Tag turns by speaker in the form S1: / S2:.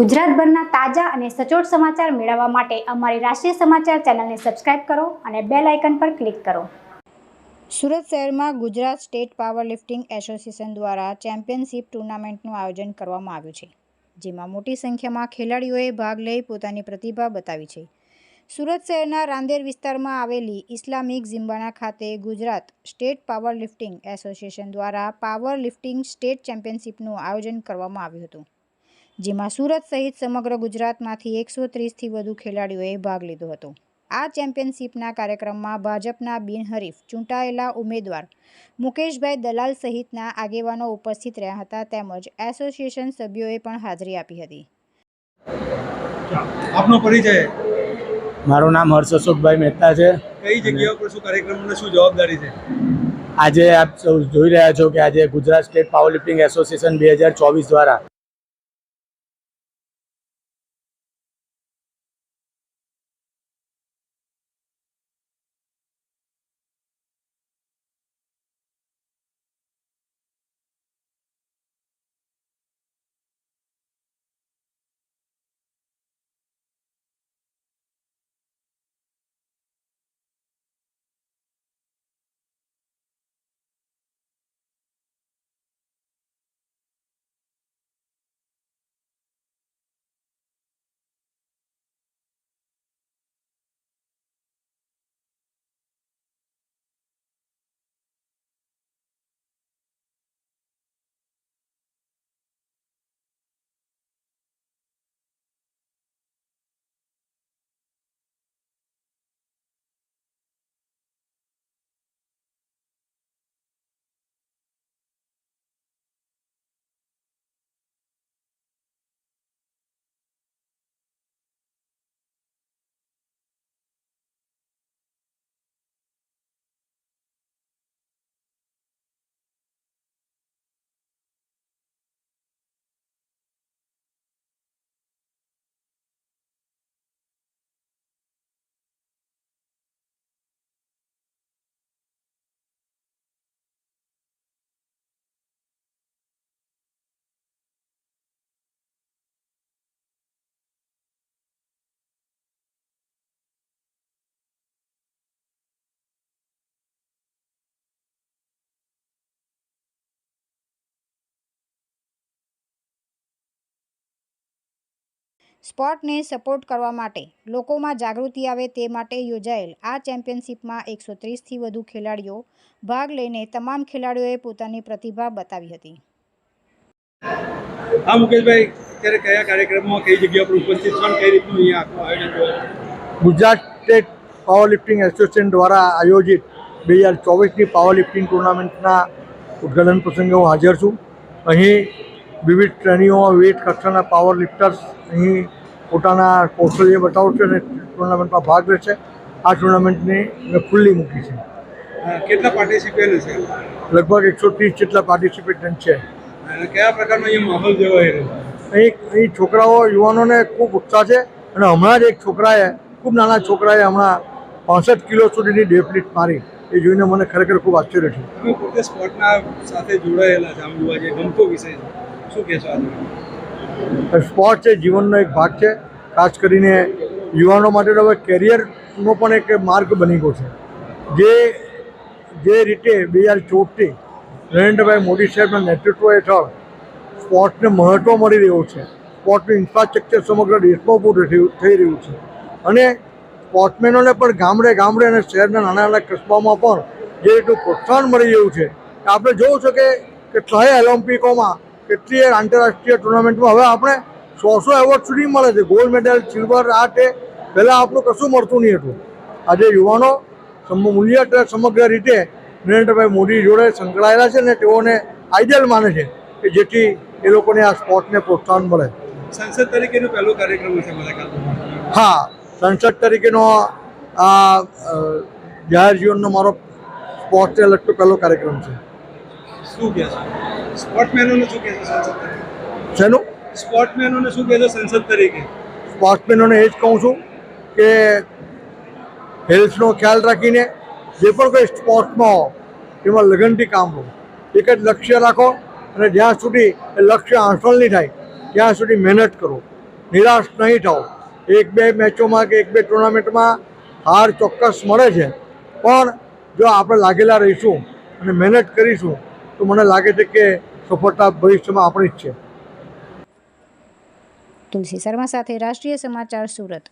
S1: ગુજરાતભરના તાજા અને સચોટ સમાચાર મેળવવા માટે અમારી રાષ્ટ્રીય સમાચાર ચેનલને સબસ્ક્રાઇબ કરો અને બેલ આઇકન પર ક્લિક કરો। સુરત શહેરમાં Gujarat state power lifting association દ્વારા ચેમ્પિયનશિપ ટુર્નામેન્ટનું આયોજન કરવામાં આવ્યું છે, જેમાં મોટી સંખ્યામાં ખેલાડીઓએ ભાગ લઈ પોતાની પ્રતિભા બતાવી છે। સુરત શહેરના રાંદેર વિસ્તારમાં આવેલી ઇસ્લામિક ઝિમ્બાના ખાતે Gujarat state power lifting association દ્વારા પાવર લિફ્ટિંગ સ્ટેટ ચેમ્પિયનશિપનું આયોજન કરવામાં આવ્યું હતું, જેમાં સુરત સહિત સમગ્ર ગુજરાતમાંથી 130થી વધુ ખેલાડીઓએ ભાગ લીધો હતો। આ ચેમ્પિયનશિપના કાર્યક્રમમાં ભાજપના બિનહરીફ ચૂંટાયેલા ઉમેદવાર મુકેશભાઈ દલાલ સહિતના આગેવાનો ઉપસ્થિત રહ્યા હતા, તેમજ એસોસિએશન સભ્યોએ પણ હાજરી આપી હતી।
S2: આપનો પરિચય?
S3: મારું નામ હર્ષ અશોકભાઈ મહેતા છે।
S2: કઈ જગ્યા પર શું કાર્યક્રમને શું જવાબદારી છે?
S3: આજે આપ સૌ જોઈ રહ્યા છો કે આજે Gujarat state power lifting association 2024 દ્વારા
S1: સ્પોર્ટને સપોર્ટ કરવા માટે લોકોમાં જાગૃતિ આવે તે માટે યોજાયેલ આ ચેમ્પિયનશિપમાં 130થી વધુ ખેલાડીઓ ભાગ લઈને તમામ ખેલાડીઓએ પોતાની પ્રતિભા બતાવી હતી।
S2: હા મુકેશભાઈ, અત્યારે કયા કાર્યક્રમમાં કઈ જગ્યા પર ઉપસ્થિત છો, કઈ રીતનું અહીંયા આખું આયોજન થયું?
S4: Gujarat state power lifting association દ્વારા આયોજિત 2024ની પાવર લિફ્ટિંગ ટુર્નામેન્ટના ઉદ્ઘાટન પ્રસંગે હું હાજર છું। અહીં વિવિધ શ્રેણીઓમાં વિવિધ કક્ષાના પાવર લિફ્ટર્સ અહીં પોતાના કૌશલ્ય બતાવશે અને ટુર્નામેન્ટમાં ભાગ લેશે। આ ટુર્નામેન્ટની મેં ખુલ્લી મૂકી છે।
S2: કેટલા પાર્ટિસિપન્ટ છે?
S4: લગભગ 130 જેટલા પાર્ટિસિપેન્ટ છે।
S2: અને કયા પ્રકારનો અહીંયા માહોલ જોવાઈ રહ્યો?
S4: અહીં છોકરાઓ યુવાનોને ખૂબ ઉત્સાહ છે અને હમણાં જ એક છોકરાએ, ખૂબ નાના છોકરાએ હમણાં 65 કિલો સુધીની ડેડલિફ્ટ મારી, એ જોઈને મને ખરેખર ખૂબ આશ્ચર્ય થયું।
S2: તમે પોતે સ્પોર્ટના સાથે જોડાયેલા છે, આમ જોવા જઈએ ગમતો વિષય છે, શું કહેશો આજે?
S4: સ્પોર્ટ છે જીવનનો એક ભાગ છે, ખાસ કરીને યુવાનો માટે હવે કેરિયરનો પણ એક માર્ગ બની ગયો છે। જે રીતે 2014થી નરેન્દ્રભાઈ મોદી સાહેબના નેતૃત્વ હેઠળ સ્પોર્ટ્સને મહત્ત્વ મળી રહ્યું છે, સ્પોર્ટનું ઇન્ફ્રાસ્ટ્રક્ચર સમગ્ર દેશમાં ઊભું થઈ રહ્યું છે અને સ્પોર્ટ્સમેનોને પણ ગામડે ગામડે અને શહેરના નાના નાના કસ્બામાં પણ જે રીતનું પ્રોત્સાહન મળી રહ્યું છે, આપણે જોવું છે કે કેટલાય ઓલિમ્પિકોમાં, કેટલીય આંતરરાષ્ટ્રીય ટુર્નામેન્ટમાં હવે આપણે 100 એવોર્ડ સુધી મળે છે, ગોલ્ડ મેડલ, સિલ્વર, આ તે પહેલાં આપણું કશું મળતું નહીં હતું। આજે યુવાનો મૂલ્ય સમગ્ર રીતે નરેન્દ્રભાઈ મોદી જોડે સંકળાયેલા છે અને તેઓને આઈડિયલ માને છે કે જેથી એ લોકોને આ સ્પોર્ટને પ્રોત્સાહન મળે।
S2: સંસદ તરીકેનો પહેલો કાર્યક્રમ હશે મારા ખ્યાલમાં?
S4: હા, સંસદ તરીકેનો આ જાહેર જીવનનો મારો સ્પોર્ટ્સને લગતો પહેલો કાર્યક્રમ છે।
S2: શું કહેશો સ્પોર્ટ્સમેનોને? શું કહેશો સંસદ તરીકે?
S4: શેનું?
S2: સ્પોર્ટ્સમેનોને શું કહેશો સંસદ તરીકે?
S4: સ્પોર્ટ્સમેનોને એ જ કહું છું કે હેલ્થનો ખ્યાલ રાખીને જે પણ કોઈ સ્પોર્ટ્સમાં હો એમાં લગનથી કામ લો, એક જ લક્ષ્ય રાખો અને જ્યાં સુધી એ લક્ષ્ય હાંસલ નહીં થાય ત્યાં સુધી મહેનત કરો। નિરાશ નહીં થાઓ. 1-2 મેચોમાં કે 1-2 ટુર્નામેન્ટમાં હાર ચોક્કસ મળે છે, પણ જો આપણે લાગેલા રહીશું અને મહેનત કરીશું તો મને લાગે છે કે સફળતા ભવિષ્યમાં આપણી જ છે.
S1: તુલસી શર્મા સાથે રાષ્ટ્રીય સમાચાર, સુરત.